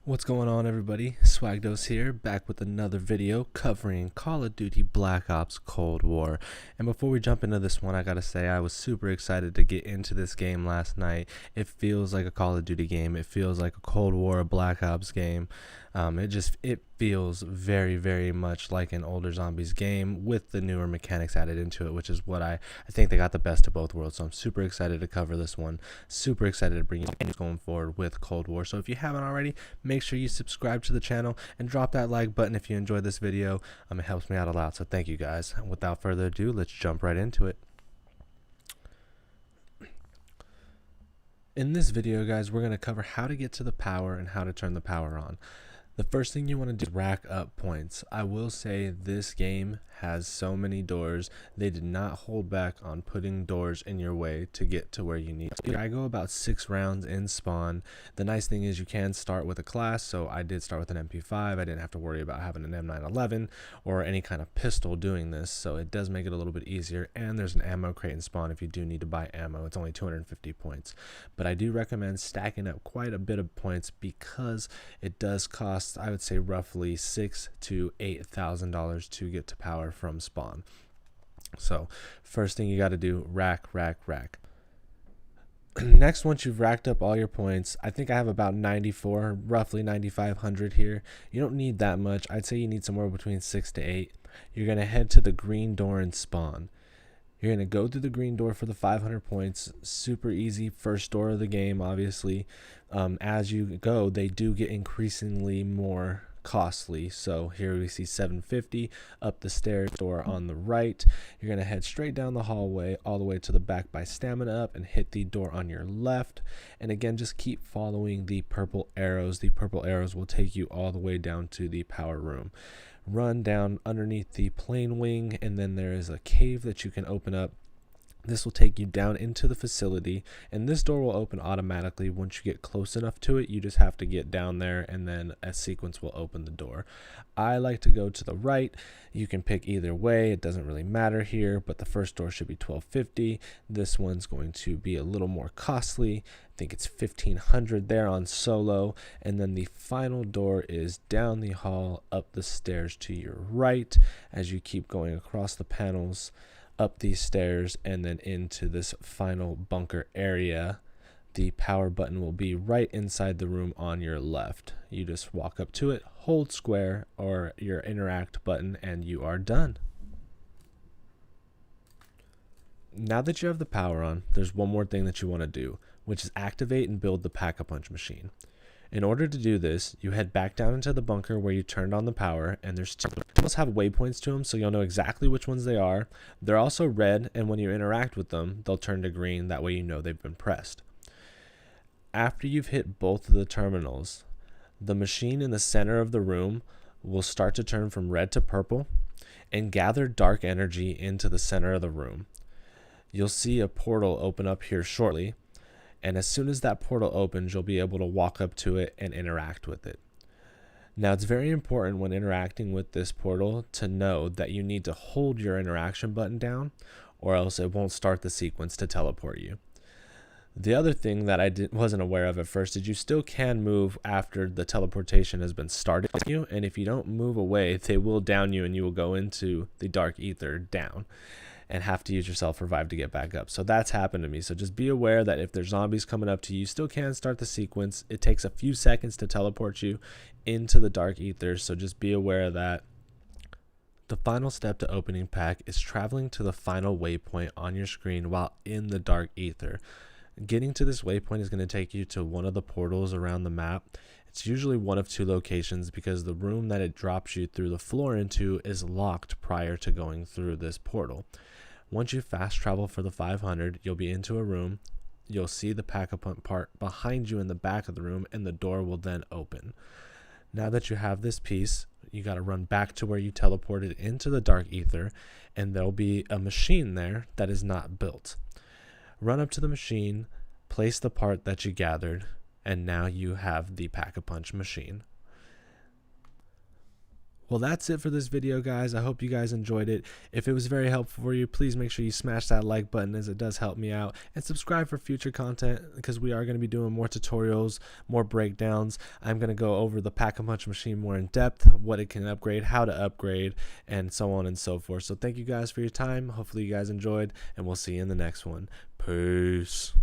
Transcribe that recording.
What's going on, everybody? Swagdos here, back with another video covering Call of Duty Black Ops Cold War. And before we jump into this one, I gotta say I was super excited to get into this game last night. It feels like a Call of Duty game. It feels like a Cold War, a Black Ops game. It feels very much like an older Zombies game with the newer mechanics added into it, which is what I think they got the best of both worlds. So I'm super excited to cover this one. Super excited to bring you going forward with Cold War. So if you haven't already, make sure you subscribe to the channel and drop that like button if you enjoyed this video. It helps me out a lot, so thank you guys. Without further ado, let's jump right into it. In this video, guys, we're going to cover how to get to the power and how to turn the power on. The first thing you want to do is rack up points. I will say this game has so many doors. They did not hold back on putting doors in your way to get to where you need to. I go about 6 rounds in spawn. The nice thing is you can start with a class, so I did start with an MP5. I didn't have to worry about having an M911 or any kind of pistol doing this, so it does make it a little bit easier. And there's an ammo crate in spawn if you do need to buy ammo. It's only 250 points. But I do recommend stacking up quite a bit of points because it does cost, I would say, roughly $6,000 to $8,000 to get to power from spawn. So first thing you got to do, rack. Next, once you've racked up all your points, I think I have about 94, roughly 9,500 here. You don't need that much. I'd say you need somewhere between 6 to 8. You're going to head to the green door and spawn. You're going to go through the green door for the 500 points. Super easy, first door of the game, obviously. As you go, they do get increasingly more costly. So here we see 750 up the stairs door on the right. You're going to head straight down the hallway all the way to the back by stamina up and hit the door on your left. And again, just keep following the purple arrows. The purple arrows will take you all the way down to the power room. Run down underneath the plane wing, and then there is a cave that you can open up. This will take you down into the facility, and this door will open automatically once you get close enough to it. You just have to get down there, and then a sequence will open the door. I like to go to the right. You can pick either way. It doesn't really matter here, but the first door should be 1250. This one's going to be a little more costly. I think it's 1500 there on solo. And then the final door is down the hall, up the stairs to your right as you keep going across the panels, up these stairs, and then into this final bunker area. The power button will be right inside the room on your left. You just walk up to it, hold square or your interact button, and you are done. Now that you have the power on, there's one more thing that you want to do, which is activate and build the Pack-a-Punch machine. In order to do this, you head back down into the bunker where you turned on the power, and there's two. They must have waypoints to them, so you'll know exactly which ones they are. They're also red, and when you interact with them, they'll turn to green. That way you know they've been pressed. After you've hit both of the terminals, the machine in the center of the room will start to turn from red to purple and gather dark energy into the center of the room. You'll see a portal open up here shortly, and as soon as that portal opens, you'll be able to walk up to it and interact with it. Now, it's very important when interacting with this portal to know that you need to hold your interaction button down, or else it won't start the sequence to teleport you. The other thing that I wasn't aware of at first is you still can move after the teleportation has been started you, and if you don't move away, they will down you and you will go into the dark ether down and have to use your self revive to get back up. So that's happened to me. So just be aware that if there's zombies coming up to you, you still can start the sequence. It takes a few seconds to teleport you into the dark ether, so just be aware of that. The final step to opening pack is traveling to the final waypoint on your screen while in the dark ether. Getting to this waypoint is going to take you to one of the portals around the map. It's usually one of 2 locations because the room that it drops you through the floor into is locked prior to going through this portal. Once you fast travel for the 500, you'll be into a room. You'll see the Pack-a-Punch part behind you in the back of the room, and the door will then open. Now that you have this piece, you got to run back to where you teleported into the dark ether, and there'll be a machine there that is not built. Run up to the machine, place the part that you gathered, and now you have the Pack-a-Punch machine. Well, that's it for this video, guys. I hope you guys enjoyed it. If it was very helpful for you, please make sure you smash that like button, as it does help me out, and subscribe for future content, because we are going to be doing more tutorials, more breakdowns. I'm going to go over the Pack-a-Punch machine more in depth, what it can upgrade, how to upgrade, and so on and so forth. So thank you guys for your time. Hopefully you guys enjoyed, and we'll see you in the next one. Peace.